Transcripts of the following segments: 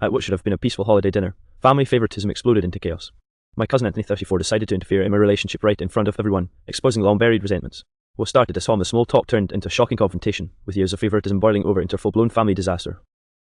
At what should have been a peaceful holiday dinner, family favoritism exploded into chaos. My cousin Anthony, 34, decided to interfere in my relationship right in front of everyone, exposing long-buried resentments. What started as harmless small talk turned into shocking confrontation, with years of favoritism boiling over into a full-blown family disaster.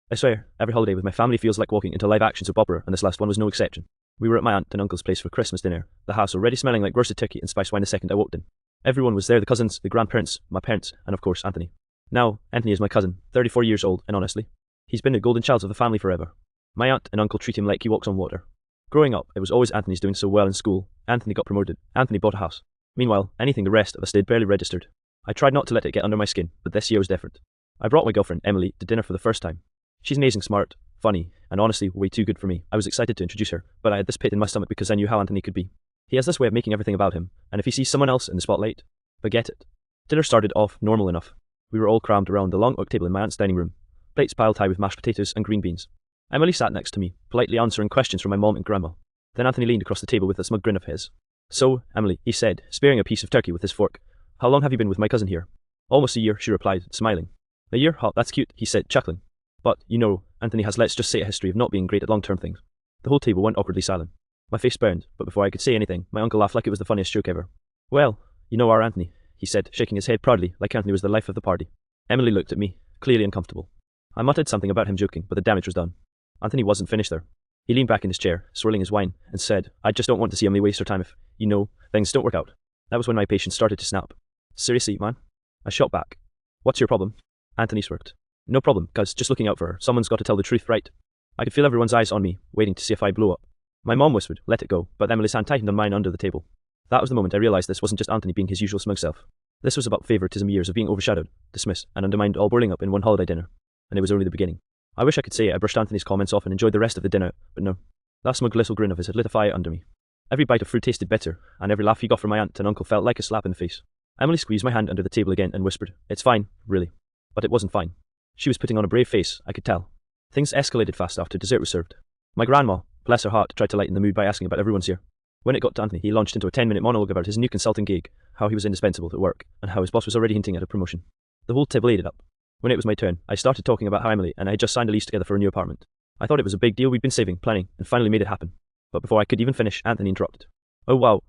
I swear, every holiday with my family feels like walking into live-action soap opera, and this last one was no exception. We were at my aunt and uncle's place for Christmas dinner, the house already smelling like roasted turkey and spiced wine the second I walked in. Everyone was there, the cousins, the grandparents, my parents, and of course Anthony. Now, Anthony is my cousin, 34 years old, and honestly, he's been the golden child of the family forever. My aunt and uncle treat him like he walks on water. Growing up, it was always Anthony's doing so well in school. Anthony got promoted. Anthony bought a house. Meanwhile, anything the rest of us did barely registered. I tried not to let it get under my skin, but this year was different. I brought my girlfriend, Emily, to dinner for the first time. She's amazing, smart, funny, and honestly way too good for me. I was excited to introduce her, but I had this pit in my stomach because I knew how Anthony could be. He has this way of making everything about him, and if he sees someone else in the spotlight, forget it. Dinner started off normal enough. We were all crammed around the long oak table in my aunt's dining room, plates piled high with mashed potatoes and green beans. Emily sat next to me, politely answering questions from my mom and grandma. Then Anthony leaned across the table with a smug grin of his. "So, Emily," he said, spearing a piece of turkey with his fork, "how long have you been with my cousin here?" "Almost a year," she replied, smiling. "A year? Huh, that's cute," he said, chuckling. "But, you know, Anthony has, let's just say, a history of not being great at long-term things." The whole table went awkwardly silent. My face burned, but before I could say anything, my uncle laughed like it was the funniest joke ever. "Well, you know our Anthony," he said, shaking his head proudly, like Anthony was the life of the party. Emily looked at me, clearly uncomfortable. I muttered something about him joking, but the damage was done. Anthony wasn't finished there. He leaned back in his chair, swirling his wine, and said, "I just don't want to see Emily waste her time if, you know, things don't work out." That was when my patience started to snap. "Seriously, man?" I shot back. "What's your problem?" Anthony smirked. "No problem, cuz just looking out for her. Someone's got to tell the truth, right?" I could feel everyone's eyes on me, waiting to see if I'd blow up. My mom whispered, "Let it go," but Emily's hand tightened on mine under the table. That was the moment I realized this wasn't just Anthony being his usual smug self. This was about favoritism, years of being overshadowed, dismissed, and undermined, all boiling up in one holiday dinner. And it was only the beginning. I wish I could say I brushed Anthony's comments off and enjoyed the rest of the dinner, but no. That smug little grin of his had lit a fire under me. Every bite of food tasted bitter, and every laugh he got from my aunt and uncle felt like a slap in the face. Emily squeezed my hand under the table again and whispered, "It's fine, really." But it wasn't fine. She was putting on a brave face, I could tell. Things escalated fast after dessert was served. My grandma, bless her heart, tried to lighten the mood by asking about everyone's here. When it got to Anthony, he launched into a 10-minute monologue about his new consulting gig, how he was indispensable at work, and how his boss was already hinting at a promotion. The whole table ate it up. When it was my turn, I started talking about how Emily and I had just signed a lease together for a new apartment. I thought it was a big deal we'd been saving, planning, and finally made it happen. But before I could even finish, Anthony interrupted. "Oh wow,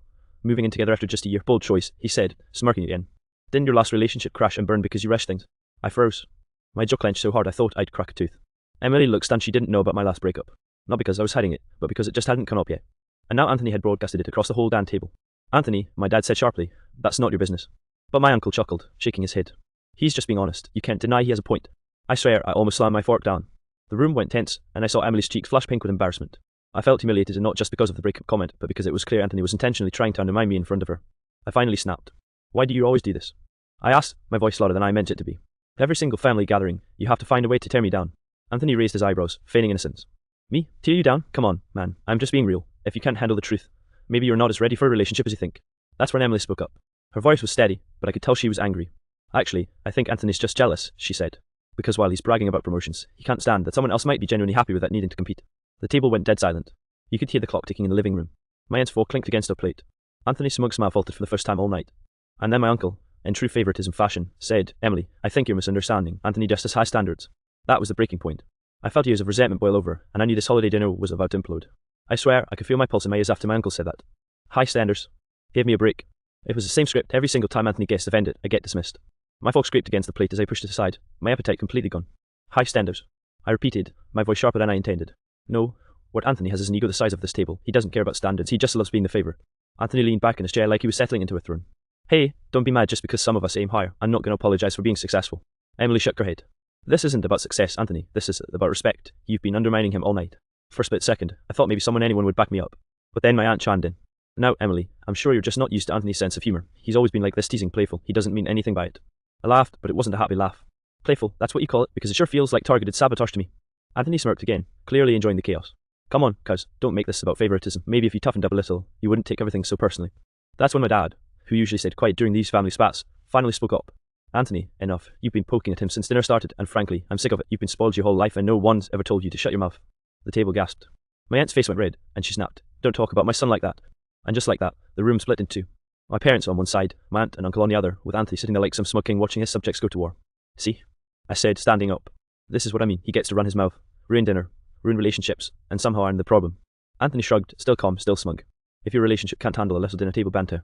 moving in together after just a year, bold choice," he said, smirking again. "Didn't your last relationship crash and burn because you rushed things?" I froze. My jaw clenched so hard I thought I'd crack a tooth. Emily looked stunned. She didn't know about my last breakup. Not because I was hiding it, but because it just hadn't come up yet. And now Anthony had broadcasted it across the whole damn table. "Anthony," my dad said sharply, "that's not your business." But my uncle chuckled, shaking his head. "He's just being honest. You can't deny he has a point." I swear, I almost slammed my fork down. The room went tense, and I saw Emily's cheeks flush pink with embarrassment. I felt humiliated, and not just because of the breakup comment, but because it was clear Anthony was intentionally trying to undermine me in front of her. I finally snapped. "Why do you always do this?" I asked, my voice louder than I meant it to be. "Every single family gathering, you have to find a way to tear me down." Anthony raised his eyebrows, feigning innocence. "Me? Tear you down? Come on, man. I'm just being real. If you can't handle the truth, maybe you're not as ready for a relationship as you think." That's when Emily spoke up. Her voice was steady, but I could tell she was angry. "Actually, I think Anthony's just jealous," she said. "Because while he's bragging about promotions, he can't stand that someone else might be genuinely happy without needing to compete." The table went dead silent. You could hear the clock ticking in the living room. My aunt's fork clinked against her plate. Anthony's smug smile faltered for the first time all night. And then my uncle, in true favoritism fashion, said, "Emily, I think you're misunderstanding. Anthony just has high standards." That was the breaking point. I felt years of resentment boil over, and I knew this holiday dinner was about to implode. I swear, I could feel my pulse in my ears after my uncle said that. High standards. Gave me a break. It was the same script every single time Anthony guessed offended, I get dismissed. My fork scraped against the plate as I pushed it aside, my appetite completely gone. "High standards," I repeated, my voice sharper than I intended. "No, what Anthony has is an ego the size of this table. He doesn't care about standards, he just loves being the favourite." Anthony leaned back in his chair like he was settling into a throne. "Hey, don't be mad just because some of us aim higher. I'm not going to apologise for being successful." Emily shook her head. "This isn't about success, Anthony. This is about respect. You've been undermining him all night." For a split second, I thought maybe anyone would back me up. But then my aunt chimed in. "Now, Emily, I'm sure you're just not used to Anthony's sense of humour. He's always been like this, teasing, playful. He doesn't mean anything by it." I laughed, but it wasn't a happy laugh. "Playful, that's what you call it, because it sure feels like targeted sabotage to me." Anthony smirked again, clearly enjoying the chaos. "Come on, cuz, don't make this about favoritism. Maybe if you toughened up a little, you wouldn't take everything so personally." That's when my dad, who usually stayed quiet during these family spats, finally spoke up. "Anthony, enough. You've been poking at him since dinner started, and frankly, I'm sick of it. You've been spoiled your whole life and no one's ever told you to shut your mouth." The table gasped. My aunt's face went red, and she snapped, "Don't talk about my son like that." And just like that, the room split in two. My parents on one side, my aunt and uncle on the other, with Anthony sitting there like some smug king watching his subjects go to war. "See?" I said, standing up. "This is what I mean. He gets to run his mouth. Ruin dinner. ruin relationships, and somehow I'm the problem. Anthony shrugged, still calm, still smug. If your relationship can't handle a little dinner table banter,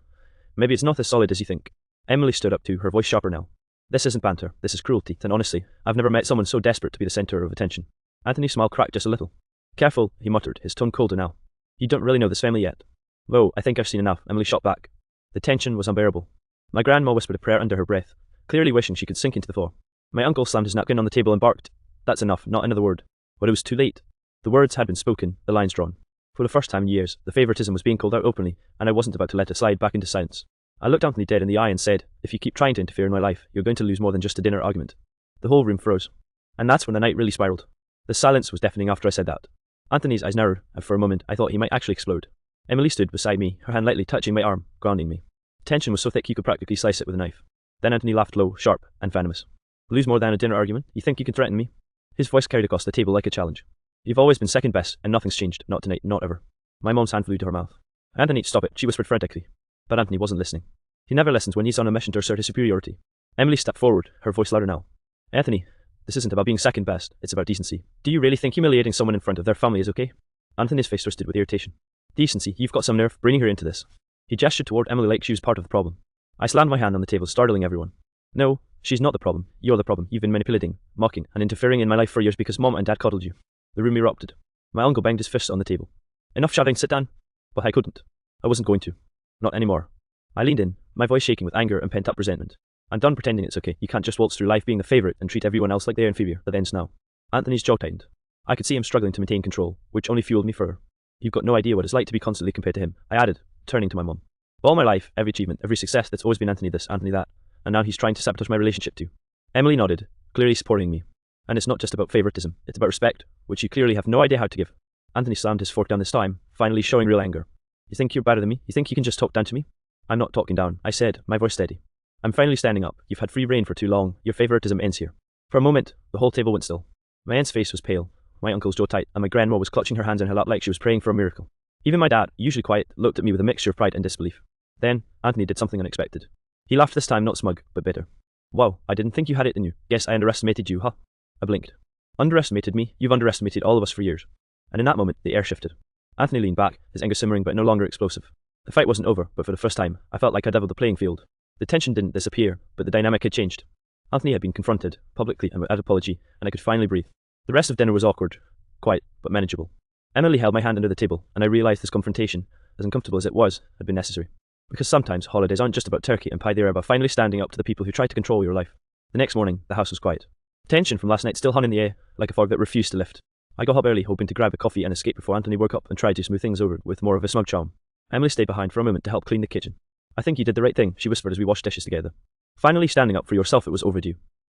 maybe it's not as solid as you think. Emily stood up too, her voice sharper now. This isn't banter, this is cruelty, and honestly, I've never met someone so desperate to be the centre of attention. Anthony's smile cracked just a little. Careful, he muttered, his tone colder now. You don't really know this family yet. Whoa, I think I've seen enough, Emily shot back. The tension was unbearable. My grandma whispered a prayer under her breath, clearly wishing she could sink into the floor. My uncle slammed his napkin on the table and barked. That's enough, not another word. But it was too late. The words had been spoken, the lines drawn. For the first time in years, the favoritism was being called out openly, and I wasn't about to let it slide back into silence. I looked Anthony dead in the eye and said, if you keep trying to interfere in my life, you're going to lose more than just a dinner argument. The whole room froze. And that's when the night really spiraled. The silence was deafening after I said that. Anthony's eyes narrowed, and for a moment I thought he might actually explode. Emily stood beside me, her hand lightly touching my arm, grounding me. The tension was so thick you could practically slice it with a knife. Then Anthony laughed low, sharp, and venomous. Lose more than a dinner argument? You think you can threaten me? His voice carried across the table like a challenge. You've always been second best, and nothing's changed, not tonight, not ever. My mom's hand flew to her mouth. Anthony, stop it, she whispered frantically. But Anthony wasn't listening. He never listens when he's on a mission to assert his superiority. Emily stepped forward, her voice louder now. Anthony, this isn't about being second best, it's about decency. Do you really think humiliating someone in front of their family is okay? Anthony's face twisted with irritation. Decency, you've got some nerve, bringing her into this. He gestured toward Emily like she was part of the problem. I slammed my hand on the table, startling everyone. No, she's not the problem. You're the problem. You've been manipulating, mocking, and interfering in my life for years because Mom and Dad coddled you. The room erupted. My uncle banged his fists on the table. Enough shouting, sit down. But I couldn't. I wasn't going to. Not anymore. I leaned in, my voice shaking with anger and pent-up resentment. I'm done pretending it's okay. You can't just waltz through life being the favourite and treat everyone else like they're inferior. That ends now. Anthony's jaw tightened. I could see him struggling to maintain control, which only fueled me further. You've got no idea what it's like to be constantly compared to him, I added, turning to my mum. All my life, every achievement, every success, that's always been Anthony this, Anthony that, and now he's trying to sabotage my relationship too. Emily nodded, clearly supporting me. And it's not just about favoritism, it's about respect, which you clearly have no idea how to give. Anthony slammed his fork down this time, finally showing real anger. You think you're better than me? You think you can just talk down to me? I'm not talking down, I said, my voice steady. I'm finally standing up. You've had free reign for too long. Your favoritism ends here. For a moment, the whole table went still. My aunt's face was pale, my uncle's jaw tight, and my grandma was clutching her hands in her lap like she was praying for a miracle. Even my dad, usually quiet, looked at me with a mixture of pride and disbelief. Then, Anthony did something unexpected. He laughed this time, not smug, but bitter. Wow, I didn't think you had it in you. Guess I underestimated you, huh? I blinked. Underestimated me? You've underestimated all of us for years. And in that moment, the air shifted. Anthony leaned back, his anger simmering but no longer explosive. The fight wasn't over, but for the first time, I felt like I'd leveled the playing field. The tension didn't disappear, but the dynamic had changed. Anthony had been confronted, publicly and without apology, and I could finally breathe. The rest of dinner was awkward, quiet, but manageable. Emily held my hand under the table, and I realised this confrontation, as uncomfortable as it was, had been necessary. Because sometimes holidays aren't just about turkey and pie, they're about finally standing up to the people who try to control your life. The next morning, the house was quiet. Tension from last night still hung in the air, like a fog that refused to lift. I got up early, hoping to grab a coffee and escape before Anthony woke up and tried to smooth things over with more of a smug charm. Emily stayed behind for a moment to help clean the kitchen. I think you did the right thing, she whispered as we washed dishes together. Finally standing up for yourself, it was overdue.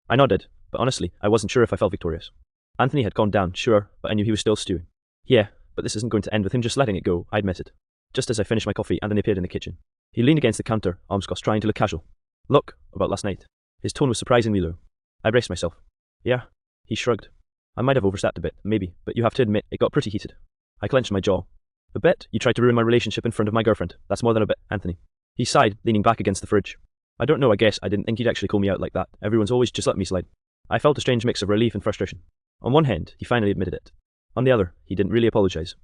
I nodded, but honestly, I wasn't sure if I felt victorious. Anthony had calmed down, sure, but I knew he was still stewing. Yeah, but this isn't going to end with him just letting it go, I admitted. Just as I finished my coffee, Anthony appeared in the kitchen. He leaned against the counter, arms crossed, trying to look casual. Look, about last night. His tone was surprisingly low. I braced myself. Yeah? He shrugged. I might have overstepped a bit, maybe, but you have to admit, it got pretty heated. I clenched my jaw. A bit? You tried to ruin my relationship in front of my girlfriend. That's more than a bit, Anthony. He sighed, leaning back against the fridge. I don't know, I guess I didn't think he'd actually call me out like that. Everyone's always just let me slide. I felt a strange mix of relief and frustration. On one hand, he finally admitted it. On the other, he didn't really apologise.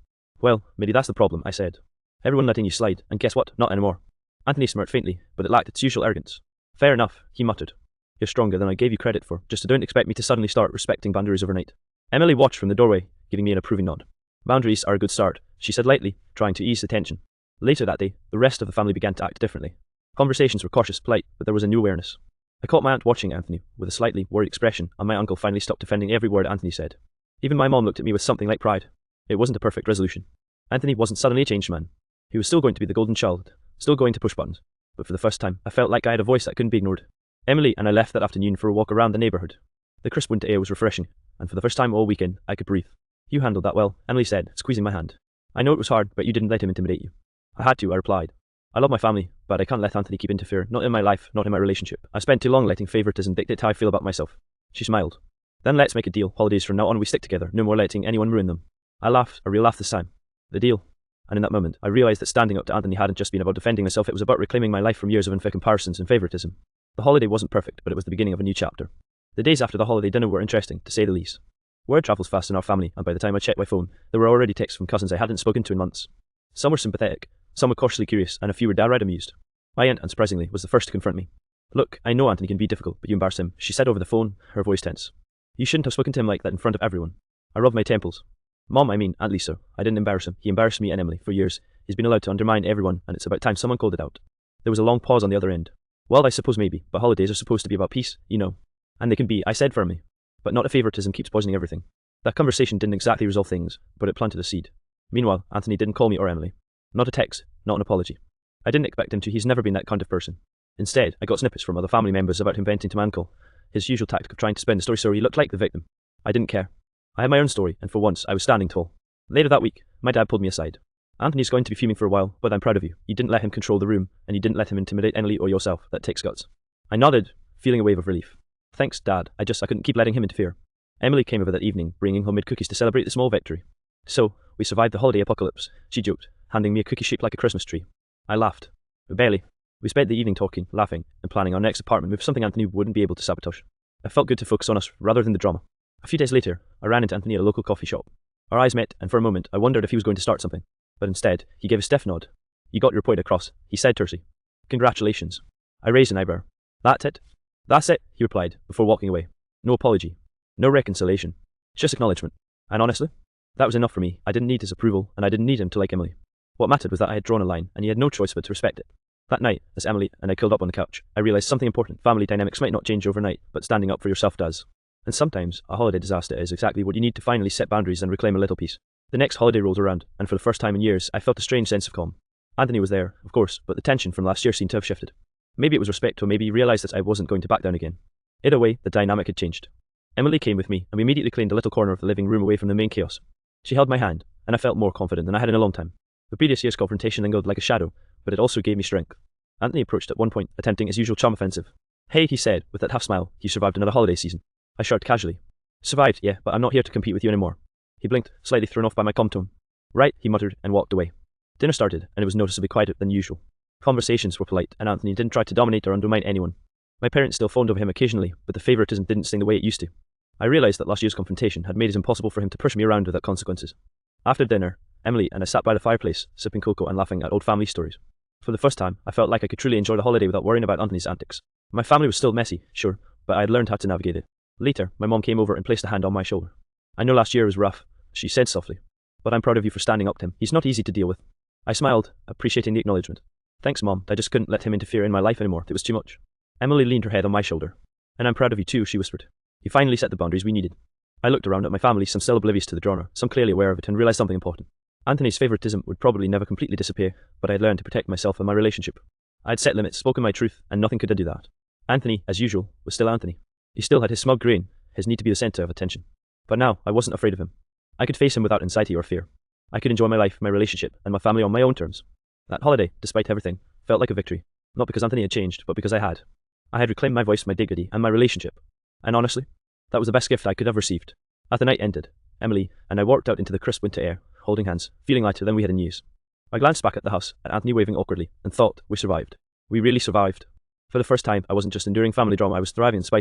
Well, maybe that's the problem, I said. Everyone letting you slide, and guess what? Not anymore. Anthony smirked faintly, but it lacked its usual arrogance. Fair enough, he muttered. You're stronger than I gave you credit for, just don't expect me to suddenly start respecting boundaries overnight. Emily watched from the doorway, giving me an approving nod. Boundaries are a good start, she said lightly, trying to ease the tension. Later that day, the rest of the family began to act differently. Conversations were cautious, polite, but there was a new awareness. I caught my aunt watching Anthony, with a slightly worried expression, and my uncle finally stopped defending every word Anthony said. Even my mom looked at me with something like pride. It wasn't a perfect resolution. Anthony wasn't suddenly a changed man. He was still going to be the golden child, still going to push buttons. But for the first time, I felt like I had a voice that couldn't be ignored. Emily and I left that afternoon for a walk around the neighbourhood. The crisp winter air was refreshing, and for the first time all weekend, I could breathe. You handled that well, Emily said, squeezing my hand. I know it was hard, but you didn't let him intimidate you. I had to, I replied. I love my family, but I can't let Anthony keep interfering, not in my life, not in my relationship. I spent too long letting favoritism dictate how I feel about myself. She smiled. Then let's make a deal. Holidays from now on we stick together, no more letting anyone ruin them. I laughed, a real laugh this time. The deal. And in that moment, I realised that standing up to Anthony hadn't just been about defending myself, it was about reclaiming my life from years of unfair comparisons and favoritism. The holiday wasn't perfect, but it was the beginning of a new chapter. The days after the holiday dinner were interesting, to say the least. Word travels fast in our family, and by the time I checked my phone, there were already texts from cousins I hadn't spoken to in months. Some were sympathetic, some were cautiously curious, and a few were downright amused. My aunt, unsurprisingly, was the first to confront me. "Look, I know Anthony can be difficult, but you embarrass him," she said over the phone, her voice tense. "You shouldn't have spoken to him like that in front of everyone." I rubbed my temples. "Mom, I mean Aunt Lisa. I didn't embarrass him. He embarrassed me and Emily for years. He's been allowed to undermine everyone, and it's about time someone called it out." There was a long pause on the other end. "Well, I suppose maybe, but holidays are supposed to be about peace, you know." "And they can be," I said firmly. "But not if favoritism keeps poisoning everything." That conversation didn't exactly resolve things, but it planted a seed. Meanwhile, Anthony didn't call me or Emily. Not a text, not an apology. I didn't expect him to. He's never been that kind of person. Instead, I got snippets from other family members about him venting to my uncle, his usual tactic of trying to spin the story so he looked like the victim. I didn't care. I had my own story, and for once, I was standing tall. Later that week, my dad pulled me aside. "Anthony's going to be fuming for a while, but I'm proud of you. You didn't let him control the room, and you didn't let him intimidate Emily or yourself. That takes guts." I nodded, feeling a wave of relief. "Thanks, Dad. I couldn't keep letting him interfere." Emily came over that evening, bringing homemade cookies to celebrate the small victory. "So, we survived the holiday apocalypse," she joked, handing me a cookie shaped like a Christmas tree. I laughed. Barely. We spent the evening talking, laughing, and planning our next apartment move, something Anthony wouldn't be able to sabotage. It felt good to focus on us rather than the drama. A few days later, I ran into Anthony at a local coffee shop. Our eyes met, and for a moment, I wondered if he was going to start something. But instead, he gave a stiff nod. "You got your point across," he said tersely. "Congratulations." I raised an eyebrow. "That's it?" "That's it," he replied, before walking away. No apology. No reconciliation. Just acknowledgement. And honestly, that was enough for me. I didn't need his approval, and I didn't need him to like Emily. What mattered was that I had drawn a line, and he had no choice but to respect it. That night, as Emily and I curled up on the couch, I realized something important. Family dynamics might not change overnight, but standing up for yourself does. And sometimes, a holiday disaster is exactly what you need to finally set boundaries and reclaim a little peace. The next holiday rolled around, and for the first time in years, I felt a strange sense of calm. Anthony was there, of course, but the tension from last year seemed to have shifted. Maybe it was respect, or maybe he realized that I wasn't going to back down again. Either way, the dynamic had changed. Emily came with me, and we immediately claimed a little corner of the living room away from the main chaos. She held my hand, and I felt more confident than I had in a long time. The previous year's confrontation lingered like a shadow, but it also gave me strength. Anthony approached at one point, attempting his usual charm offensive. "Hey," he said, with that half smile, "you survived another holiday season." I shrugged casually. "Survived, yeah, but I'm not here to compete with you anymore." He blinked, slightly thrown off by my calm tone. "Right," he muttered, and walked away. Dinner started, and it was noticeably quieter than usual. Conversations were polite, and Anthony didn't try to dominate or undermine anyone. My parents still fawned over him occasionally, but the favoritism didn't sting the way it used to. I realized that last year's confrontation had made it impossible for him to push me around without consequences. After dinner, Emily and I sat by the fireplace, sipping cocoa and laughing at old family stories. For the first time, I felt like I could truly enjoy the holiday without worrying about Anthony's antics. My family was still messy, sure, but I had learned how to navigate it. Later, my mom came over and placed a hand on my shoulder. "I know last year was rough," she said softly, "but I'm proud of you for standing up to him. He's not easy to deal with." I smiled, appreciating the acknowledgement. "Thanks, Mom. I just couldn't let him interfere in my life anymore. It was too much." Emily leaned her head on my shoulder. "And I'm proud of you too," she whispered. "You finally set the boundaries we needed." I looked around at my family, some still oblivious to the drama, some clearly aware of it, and realized something important. Anthony's favoritism would probably never completely disappear, but I had learned to protect myself and my relationship. I had set limits, spoken my truth, and nothing could undo that. Anthony, as usual, was still Anthony. He still had his smug grin, his need to be the centre of attention. But now, I wasn't afraid of him. I could face him without anxiety or fear. I could enjoy my life, my relationship, and my family on my own terms. That holiday, despite everything, felt like a victory. Not because Anthony had changed, but because I had. I had reclaimed my voice, my dignity, and my relationship. And honestly, that was the best gift I could have received. As the night ended, Emily and I walked out into the crisp winter air, holding hands, feeling lighter than we had in years. I glanced back at the house, at Anthony waving awkwardly, and thought, we survived. We really survived. For the first time, I wasn't just enduring family drama, I was thriving in spite